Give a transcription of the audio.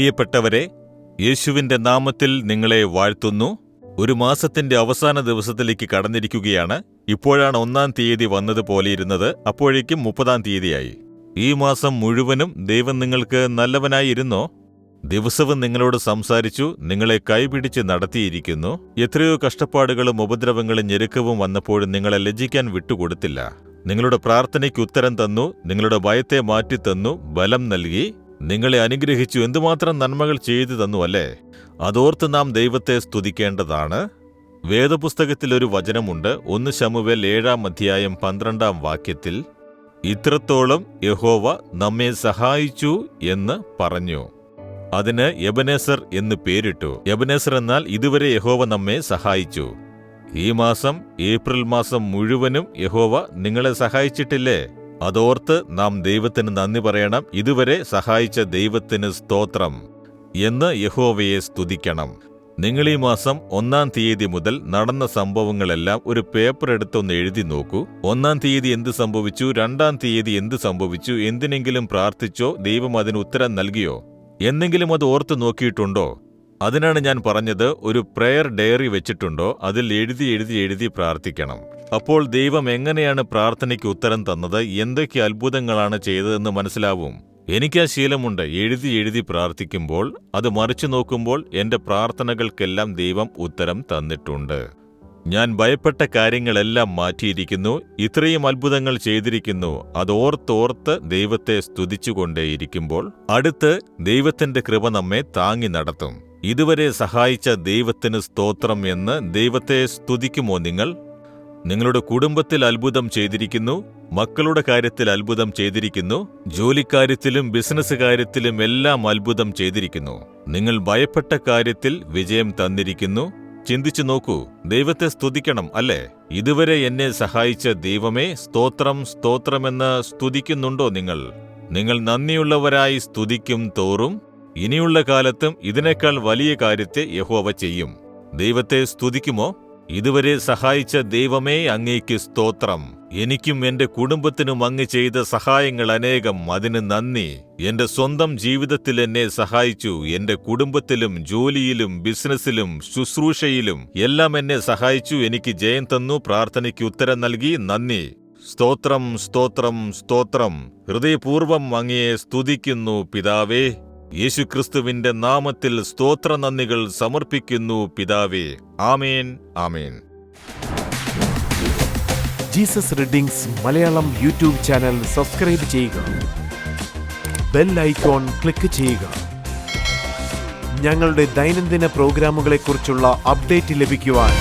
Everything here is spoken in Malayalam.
പ്രിയപ്പെട്ടവരെ, യേശുവിന്റെ നാമത്തിൽ നിങ്ങളെ വാഴ്ത്തുന്നു. ഒരു മാസത്തിന്റെ അവസാന ദിവസത്തിലേക്ക് കടന്നിരിക്കുകയാണ്. ഇപ്പോഴാണ് 1-ാം തീയതി വന്നതുപോലെയിരുന്നത്, അപ്പോഴേക്കും 30-ാം തീയതിയായി. ഈ മാസം മുഴുവനും ദൈവം നിങ്ങൾക്ക് നല്ലവനായിരുന്നോ? ദിവസവും നിങ്ങളോട് സംസാരിച്ചു, നിങ്ങളെ കൈപിടിച്ച് നടത്തിയിരിക്കുന്നു. എത്രയോ കഷ്ടപ്പാടുകളും ഉപദ്രവങ്ങളും ഞെരുക്കവും വന്നപ്പോഴും നിങ്ങളെ ലജ്ജിക്കാൻ വിട്ടുകൊടുത്തില്ല. നിങ്ങളുടെ പ്രാർത്ഥനയ്ക്ക് ഉത്തരം തന്നു, നിങ്ങളുടെ ഭയത്തെ മാറ്റിത്തന്നു, ബലം നൽകി, നിങ്ങളെ അനുഗ്രഹിച്ചു, എന്തുമാത്രം നന്മകൾ ചെയ്തു തന്നു അല്ലേ? അതോർത്ത് നാം ദൈവത്തെ സ്തുതിക്കേണ്ടതാണ്. വേദപുസ്തകത്തിൽ ഒരു വചനമുണ്ട്. 1 ശമൂവേൽ 7-ാം അധ്യായം 12-ാം വാക്യത്തിൽ, ഇത്രത്തോളം യഹോവ നമ്മെ സഹായിച്ചു എന്ന് പറഞ്ഞു. അതിന് എബനേസർ എന്ന് പേരിട്ടു. എബനേസർ എന്നാൽ ഇതുവരെ യഹോവ നമ്മെ സഹായിച്ചു. ഈ മാസം, ഏപ്രിൽ മാസം മുഴുവനും യഹോവ നിങ്ങളെ സഹായിച്ചിട്ടില്ലേ? അതോർത്ത് നാം ദൈവത്തിന് നന്ദി പറയണം. ഇതുവരെ സഹായിച്ച ദൈവത്തിന് സ്തോത്രം എന്ന് യഹോവയെ സ്തുതിക്കണം. നിങ്ങൾ ഈ മാസം 1-ാം തീയതി മുതൽ നടന്ന സംഭവങ്ങളെല്ലാം ഒരു പേപ്പർ എടുത്തൊന്ന് എഴുതി നോക്കൂ. 1-ാം തീയതി എന്ത് സംഭവിച്ചു, 2-ാം തീയതി എന്ത് സംഭവിച്ചു, എന്തിനെങ്കിലും പ്രാർത്ഥിച്ചോ? ദൈവം അതിന് ഉത്തരം നൽകിയോ? എന്നെങ്കിലും അത് ഓർത്ത് നോക്കിയിട്ടുണ്ടോ? അതിനാണ് ഞാൻ പറഞ്ഞത്, ഒരു പ്രെയർ ഡയറി വെച്ചിട്ടുണ്ടോ? അതിൽ എഴുതി പ്രാർത്ഥിക്കണം. അപ്പോൾ ദൈവം എങ്ങനെയാണ് പ്രാർത്ഥനയ്ക്ക് ഉത്തരം തന്നത്, എന്തൊക്കെ അത്ഭുതങ്ങളാണ് ചെയ്തതെന്ന് മനസ്സിലാവും. എനിക്ക് ആ ശീലമുണ്ട്. എഴുതി പ്രാർത്ഥിക്കുമ്പോൾ, അത് മറിച്ചു നോക്കുമ്പോൾ എന്റെ പ്രാർത്ഥനകൾക്കെല്ലാം ദൈവം ഉത്തരം തന്നിട്ടുണ്ട്. ഞാൻ ഭയപ്പെട്ട കാര്യങ്ങളെല്ലാം മാറ്റിയിരിക്കുന്നു. ഇത്രയും അത്ഭുതങ്ങൾ ചെയ്തിരിക്കുന്നു. അതോർത്തോർത്ത് ദൈവത്തെ സ്തുതിച്ചുകൊണ്ടേയിരിക്കുമ്പോൾ അടുത്ത് ദൈവത്തിന്റെ കൃപ നമ്മെ താങ്ങി നടത്തും. ഇതുവരെ സഹായിച്ച ദൈവത്തിന് സ്തോത്രം എന്ന് ദൈവത്തെ സ്തുതിക്കുമോ നിങ്ങൾ? നിങ്ങളുടെ കുടുംബത്തിൽ അത്ഭുതം ചെയ്തിരിക്കുന്നു, മക്കളുടെ കാര്യത്തിൽ അത്ഭുതം ചെയ്തിരിക്കുന്നു, ജോലിക്കാര്യത്തിലും ബിസിനസ് കാര്യത്തിലും എല്ലാം അത്ഭുതം ചെയ്തിരിക്കുന്നു. നിങ്ങൾ ഭയപ്പെട്ട കാര്യത്തിൽ വിജയം തന്നിരിക്കുന്നു. ചിന്തിച്ചു നോക്കൂ, ദൈവത്തെ സ്തുതിക്കണം അല്ലേ? ഇതുവരെ എന്നെ സഹായിച്ച ദൈവമേ സ്തോത്രം, സ്തോത്രമെന്ന് സ്തുതിക്കുന്നുണ്ടോ നിങ്ങൾ? നിങ്ങൾ നന്ദിയുള്ളവരായി സ്തുതിക്കും തോറും ഇനിയുള്ള കാലത്തും ഇതിനേക്കാൾ വലിയ കാര്യത്തെ യഹോവ ചെയ്യും. ദൈവത്തെ സ്തുതിക്കുമോ? ഇതുവരെ സഹായിച്ച ദൈവമേ അങ്ങേക്ക് സ്തോത്രം. എനിക്കും എന്റെ കുടുംബത്തിനും അങ്ങ് ചെയ്ത സഹായങ്ങൾ അനേകം, അതിന് നന്ദി. എന്റെ സ്വന്തം ജീവിതത്തിൽ എന്നെ സഹായിച്ചു. എന്റെ കുടുംബത്തിലും ജോലിയിലും ബിസിനസ്സിലും ശുശ്രൂഷയിലും എല്ലാം എന്നെ സഹായിച്ചു. എനിക്ക് ജയം തന്നു, പ്രാർത്ഥനയ്ക്ക് ഉത്തരം നൽകി. നന്ദി. സ്തോത്രം, സ്തോത്രം, സ്തോത്രം. ഹൃദയപൂർവ്വം അങ്ങയെ സ്തുതിക്കുന്നു പിതാവേ. യേശുക്രിസ്തുവിന്റെ നാമത്തിൽ സ്തോത്ര നന്ദികൾ സമർപ്പിക്കുന്നു പിതാവേ. ആമേൻ, ആമേൻ. Jesus readings Malayalam YouTube channel subscribe ചെയ്യുക. ബെൽ ഐക്കോൺ ക്ലിക്ക് ചെയ്യുക. ഞങ്ങളുടെ ദൈനംദിന പ്രോഗ്രാമുകളെക്കുറിച്ചുള്ള അപ്ഡേറ്റ് ലഭിക്കുവാൻ